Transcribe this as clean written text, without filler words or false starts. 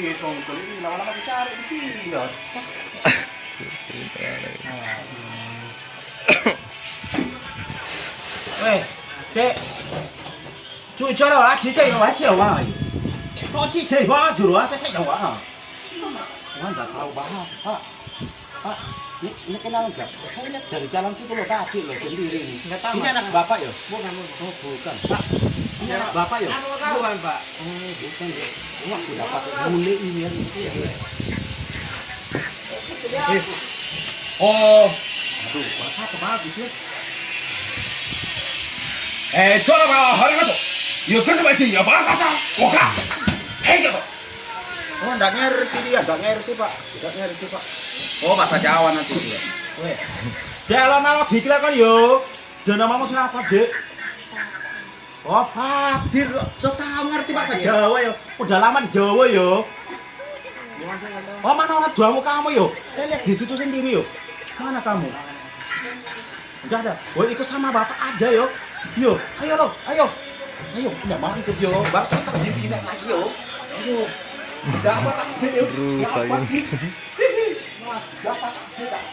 iya songkol ini lama-lama dicari di sini loh. Weh, Dek. Chú cho nó lá chỉ chạy nó chiều mà. Nó chỉ chạy quá chủ nó chạy chạy quá. Nó đã tahu bahasa, Pak. Pak, ini kenal enggak? Saya lihat dari jalan situ loh tadi loh sendiri ini. Ini anak Bapak ya? Bukan. Oh, bukan. Pak. Ini anak Bapak ya? Bukan, Pak. Oh, bukan ya. Wah, sudah pakai mule ini ya. Oh. Aduh, bahasa apa bagus ya? Coba hari itu. Ya kan berarti ya bahasa. Oke. Gitu. Oh, enggak ngerti dia, enggak ngerti, Pak. Enggak ngerti, Pak. Oh, bahasa Jawa nanti dia. Weh. Jalan nama dikira kan yo. Dan namamu siapa, Dek? Oh, Fadir. Lo tahu ngerti bahasa Jawa yo. Udah lama di Jawa yo. Oh, mana orang tuamu kamu yo? Saya lihat di situ sendiri yo. Mana kamu? Enggak ada. Oh, ikut sama Bapak aja yo. Yo, ayo lo, ayo. Ayo, enggak mau ikut yo. Baru saya di sini lagi yo. Ayo. Dapat tak yo. Rusak. Mas, dapat tidak?